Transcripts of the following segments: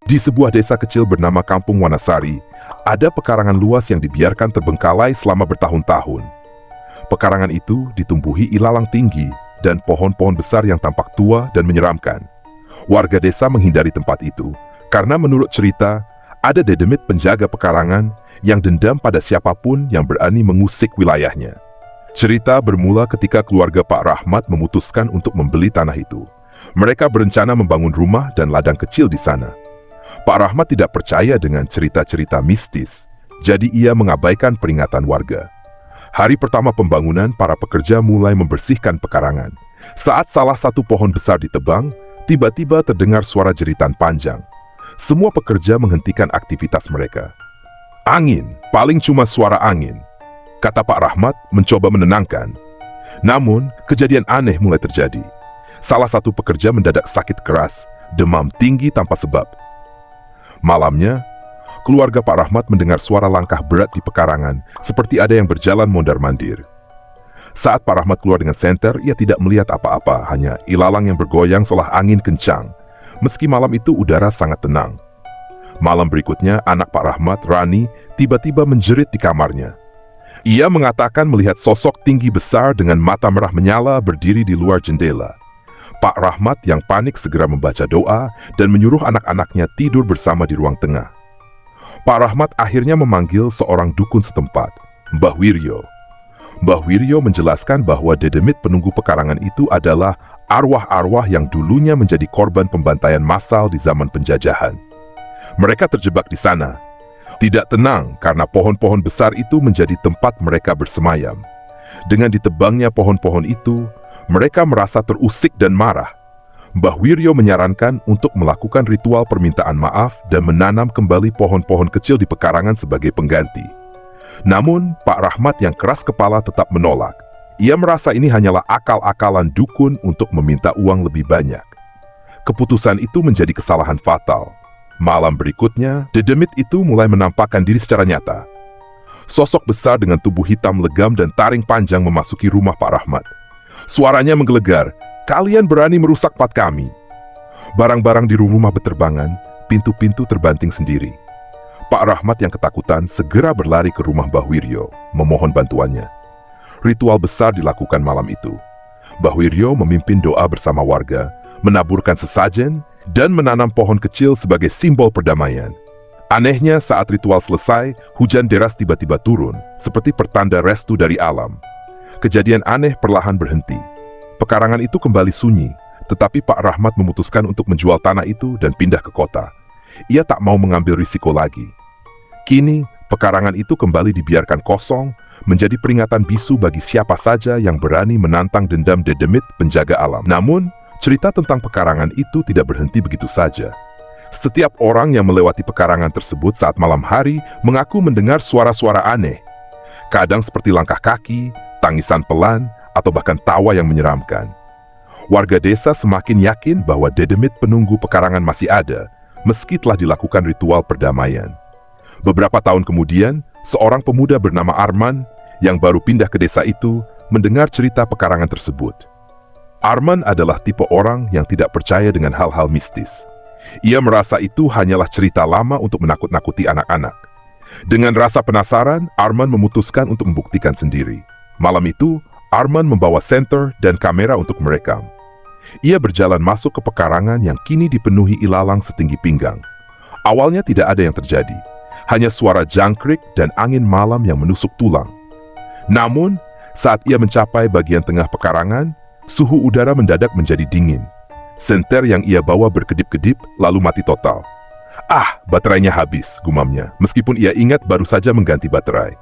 Di sebuah desa kecil bernama Kampung Wanasari, ada pekarangan luas yang dibiarkan terbengkalai selama bertahun-tahun. Pekarangan itu ditumbuhi ilalang tinggi dan pohon-pohon besar yang tampak tua dan menyeramkan. Warga desa menghindari tempat itu karena menurut cerita, ada dedemit penjaga pekarangan yang dendam pada siapapun yang berani mengusik wilayahnya. Cerita bermula ketika keluarga Pak Rahmat memutuskan untuk membeli tanah itu. Mereka berencana membangun rumah dan ladang kecil di sana. Pak Rahmat tidak percaya dengan cerita-cerita mistis, jadi ia mengabaikan peringatan warga. Hari pertama pembangunan, para pekerja mulai membersihkan pekarangan. Saat salah satu pohon besar ditebang, tiba-tiba terdengar suara jeritan panjang. Semua pekerja menghentikan aktivitas mereka. Angin, paling cuma suara angin, kata Pak Rahmat mencoba menenangkan. Namun, kejadian aneh mulai terjadi. Salah satu pekerja mendadak sakit keras, demam tinggi tanpa sebab. Malamnya, keluarga Pak Rahmat mendengar suara langkah berat di pekarangan, seperti ada yang berjalan mondar-mandir. Saat Pak Rahmat keluar dengan senter, ia tidak melihat apa-apa, hanya ilalang yang bergoyang seolah angin kencang. Meski malam itu udara sangat tenang. Malam berikutnya, anak Pak Rahmat, Rani, tiba-tiba menjerit di kamarnya. Ia mengatakan melihat sosok tinggi besar dengan mata merah menyala berdiri di luar jendela. Pak Rahmat yang panik segera membaca doa dan menyuruh anak-anaknya tidur bersama di ruang tengah. Pak Rahmat akhirnya memanggil seorang dukun setempat, Mbah Wiryo. Mbah Wiryo menjelaskan bahwa dedemit penunggu pekarangan itu adalah arwah-arwah yang dulunya menjadi korban pembantaian massal di zaman penjajahan. Mereka terjebak di sana. Tidak tenang karena pohon-pohon besar itu menjadi tempat mereka bersemayam. Dengan ditebangnya pohon-pohon itu, mereka merasa terusik dan marah. Mbah Wiryo menyarankan untuk melakukan ritual permintaan maaf dan menanam kembali pohon-pohon kecil di pekarangan sebagai pengganti. Namun, Pak Rahmat yang keras kepala tetap menolak. Ia merasa ini hanyalah akal-akalan dukun untuk meminta uang lebih banyak. Keputusan itu menjadi kesalahan fatal. Malam berikutnya, dedemit itu mulai menampakkan diri secara nyata. Sosok besar dengan tubuh hitam legam dan taring panjang memasuki rumah Pak Rahmat. Suaranya menggelegar, "Kalian berani merusak pat kami." Barang-barang di rumah beterbangan, pintu-pintu terbanting sendiri. Pak Rahmat yang ketakutan segera berlari ke rumah Mbah Wiryo, memohon bantuannya. Ritual besar dilakukan malam itu. Mbah Wiryo memimpin doa bersama warga, menaburkan sesajen, dan menanam pohon kecil sebagai simbol perdamaian. Anehnya, saat ritual selesai, hujan deras tiba-tiba turun, seperti pertanda restu dari alam. Kejadian aneh perlahan berhenti. Pekarangan itu kembali sunyi, tetapi Pak Rahmat memutuskan untuk menjual tanah itu dan pindah ke kota. Ia tak mau mengambil risiko lagi. Kini, pekarangan itu kembali dibiarkan kosong, menjadi peringatan bisu bagi siapa saja yang berani menantang dendam dedemit penjaga alam. Namun, cerita tentang pekarangan itu tidak berhenti begitu saja. Setiap orang yang melewati pekarangan tersebut saat malam hari mengaku mendengar suara-suara aneh. Kadang seperti langkah kaki, tangisan pelan, atau bahkan tawa yang menyeramkan. Warga desa semakin yakin bahwa dedemit penunggu pekarangan masih ada, meski telah dilakukan ritual perdamaian. Beberapa tahun kemudian, seorang pemuda bernama Arman, yang baru pindah ke desa itu, mendengar cerita pekarangan tersebut. Arman adalah tipe orang yang tidak percaya dengan hal-hal mistis. Ia merasa itu hanyalah cerita lama untuk menakut-nakuti anak-anak. Dengan rasa penasaran, Arman memutuskan untuk membuktikan sendiri. Malam itu, Arman membawa senter dan kamera untuk merekam. Ia berjalan masuk ke pekarangan yang kini dipenuhi ilalang setinggi pinggang. Awalnya tidak ada yang terjadi, hanya suara jangkrik dan angin malam yang menusuk tulang. Namun, saat ia mencapai bagian tengah pekarangan, suhu udara mendadak menjadi dingin. Senter yang ia bawa berkedip-kedip lalu mati total. "Ah, baterainya habis," gumamnya, meskipun ia ingat baru saja mengganti baterai.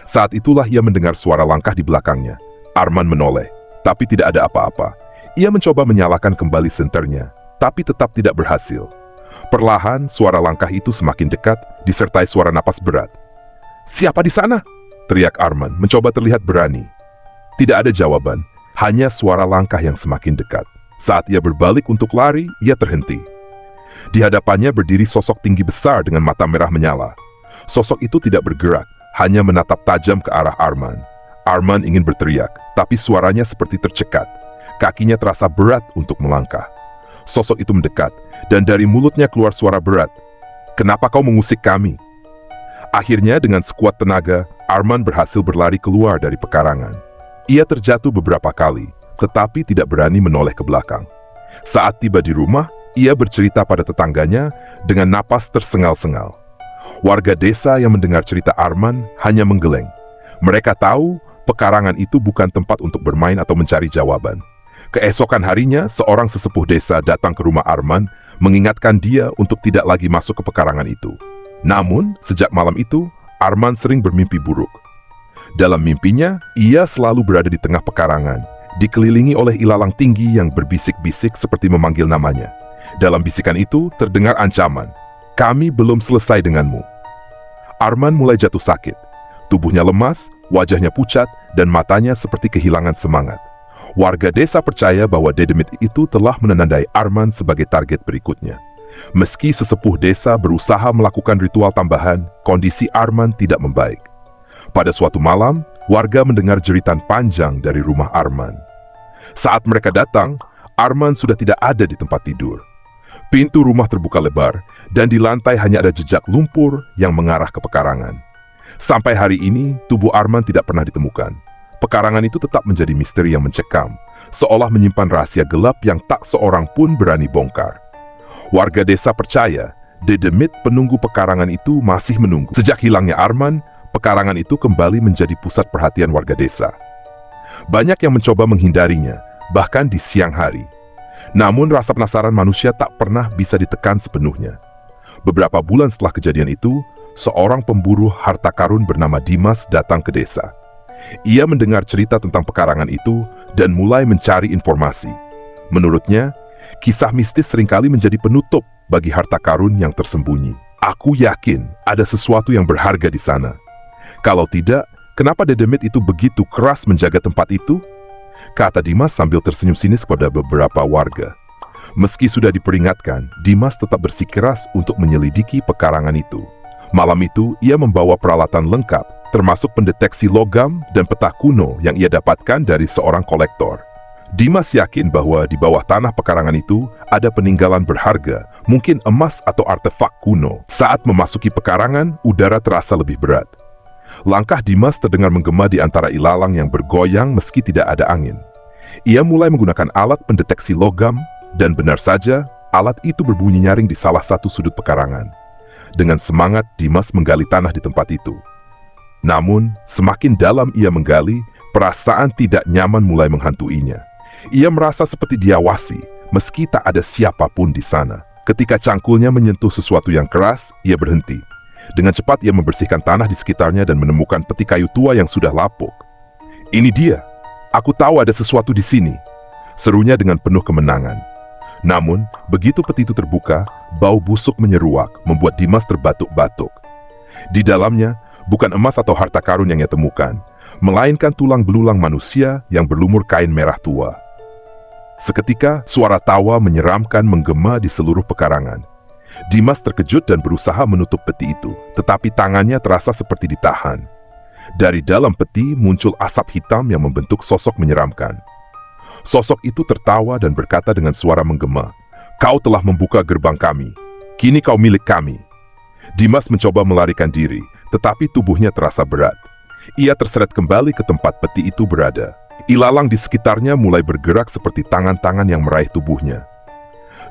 Saat itulah ia mendengar suara langkah di belakangnya. Arman menoleh, tapi tidak ada apa-apa. Ia mencoba menyalakan kembali senternya, tapi tetap tidak berhasil. Perlahan, suara langkah itu semakin dekat, disertai suara napas berat. "Siapa di sana?" teriak Arman, mencoba terlihat berani. Tidak ada jawaban, hanya suara langkah yang semakin dekat. Saat ia berbalik untuk lari, ia terhenti. Di hadapannya berdiri sosok tinggi besar dengan mata merah menyala. Sosok itu tidak bergerak, hanya menatap tajam ke arah Arman. Arman ingin berteriak, tapi suaranya seperti tercekat. Kakinya terasa berat untuk melangkah. Sosok itu mendekat, dan dari mulutnya keluar suara berat. Kenapa kau mengusik kami?" Akhirnya dengan sekuat tenaga, Arman berhasil berlari keluar dari pekarangan. Ia terjatuh beberapa kali, tetapi tidak berani menoleh ke belakang. Saat tiba di rumah, ia bercerita pada tetangganya dengan napas tersengal-sengal. Warga desa yang mendengar cerita Arman hanya menggeleng. Mereka tahu pekarangan itu bukan tempat untuk bermain atau mencari jawaban. Keesokan harinya, seorang sesepuh desa datang ke rumah Arman, mengingatkan dia untuk tidak lagi masuk ke pekarangan itu. Namun, sejak malam itu, Arman sering bermimpi buruk. Dalam mimpinya, ia selalu berada di tengah pekarangan, dikelilingi oleh ilalang tinggi yang berbisik-bisik seperti memanggil namanya. Dalam bisikan itu terdengar ancaman, "Kami belum selesai denganmu." Arman mulai jatuh sakit. Tubuhnya lemas, wajahnya pucat, dan matanya seperti kehilangan semangat. Warga desa percaya bahwa Dedemit itu telah menandai Arman sebagai target berikutnya. Meski sesepuh desa berusaha melakukan ritual tambahan, kondisi Arman tidak membaik. Pada suatu malam, warga mendengar jeritan panjang dari rumah Arman. Saat mereka datang, Arman sudah tidak ada di tempat tidur. Pintu rumah terbuka lebar, dan di lantai hanya ada jejak lumpur yang mengarah ke pekarangan. Sampai hari ini, tubuh Arman tidak pernah ditemukan. Pekarangan itu tetap menjadi misteri yang mencekam, seolah menyimpan rahasia gelap yang tak seorang pun berani bongkar. Warga desa percaya, Dedemit penunggu pekarangan itu masih menunggu. Sejak hilangnya Arman, pekarangan itu kembali menjadi pusat perhatian warga desa. Banyak yang mencoba menghindarinya, bahkan di siang hari. Namun rasa penasaran manusia tak pernah bisa ditekan sepenuhnya. Beberapa bulan setelah kejadian itu, seorang pemburu harta karun bernama Dimas datang ke desa. Ia mendengar cerita tentang pekarangan itu dan mulai mencari informasi. Menurutnya, kisah mistis seringkali menjadi penutup bagi harta karun yang tersembunyi. "Aku yakin ada sesuatu yang berharga di sana. Kalau tidak, kenapa Dedemit itu begitu keras menjaga tempat itu?" kata Dimas sambil tersenyum sinis kepada beberapa warga. Meski sudah diperingatkan, Dimas tetap bersikeras untuk menyelidiki pekarangan itu. Malam itu, ia membawa peralatan lengkap, termasuk pendeteksi logam dan peta kuno yang ia dapatkan dari seorang kolektor. Dimas yakin bahwa di bawah tanah pekarangan itu ada peninggalan berharga, mungkin emas atau artefak kuno. Saat memasuki pekarangan, udara terasa lebih berat. Langkah Dimas terdengar menggema di antara ilalang yang bergoyang meski tidak ada angin. Ia mulai menggunakan alat pendeteksi logam, dan benar saja, alat itu berbunyi nyaring di salah satu sudut pekarangan. Dengan semangat, Dimas menggali tanah di tempat itu. Namun, semakin dalam ia menggali, perasaan tidak nyaman mulai menghantuinya. Ia merasa seperti diawasi, meski tak ada siapapun di sana. Ketika cangkulnya menyentuh sesuatu yang keras, ia berhenti. Dengan cepat ia membersihkan tanah di sekitarnya dan menemukan peti kayu tua yang sudah lapuk. "Ini dia. Aku tahu ada sesuatu di sini," serunya dengan penuh kemenangan. Namun, begitu peti itu terbuka, bau busuk menyeruak, membuat Dimas terbatuk-batuk. Di dalamnya, bukan emas atau harta karun yang ia temukan, melainkan tulang belulang manusia yang berlumur kain merah tua. Seketika, suara tawa menyeramkan menggema di seluruh pekarangan. Dimas terkejut dan berusaha menutup peti itu, tetapi tangannya terasa seperti ditahan. Dari dalam peti muncul asap hitam yang membentuk sosok menyeramkan. Sosok itu tertawa dan berkata dengan suara menggema, "Kau telah membuka gerbang kami. Kini kau milik kami." Dimas mencoba melarikan diri, tetapi tubuhnya terasa berat. Ia terseret kembali ke tempat peti itu berada. Ilalang di sekitarnya mulai bergerak seperti tangan-tangan yang meraih tubuhnya.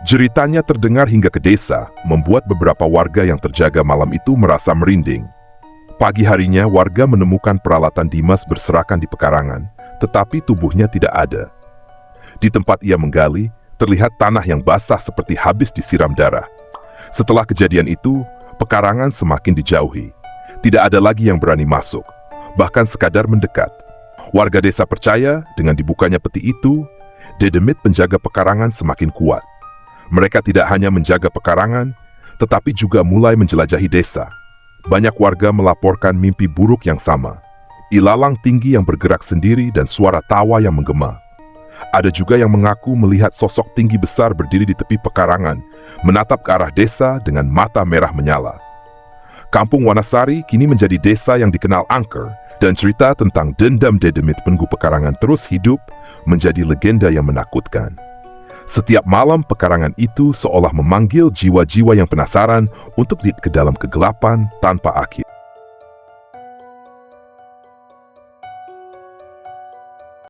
Jeritannya terdengar hingga ke desa, membuat beberapa warga yang terjaga malam itu merasa merinding. Pagi harinya, warga menemukan peralatan Dimas berserakan di pekarangan, tetapi tubuhnya tidak ada. Di tempat ia menggali, terlihat tanah yang basah seperti habis disiram darah. Setelah kejadian itu, pekarangan semakin dijauhi. Tidak ada lagi yang berani masuk, bahkan sekadar mendekat. Warga desa percaya dengan dibukanya peti itu, Dedemit penjaga pekarangan semakin kuat. Mereka tidak hanya menjaga pekarangan, tetapi juga mulai menjelajahi desa. Banyak warga melaporkan mimpi buruk yang sama. Ilalang tinggi yang bergerak sendiri dan suara tawa yang menggema. Ada juga yang mengaku melihat sosok tinggi besar berdiri di tepi pekarangan, menatap ke arah desa dengan mata merah menyala. Kampung Wanasari kini menjadi desa yang dikenal angker, dan cerita tentang dendam Dedemit penunggu pekarangan terus hidup menjadi legenda yang menakutkan. Setiap malam pekarangan itu seolah memanggil jiwa-jiwa yang penasaran untuk ke dalam kegelapan tanpa akhir.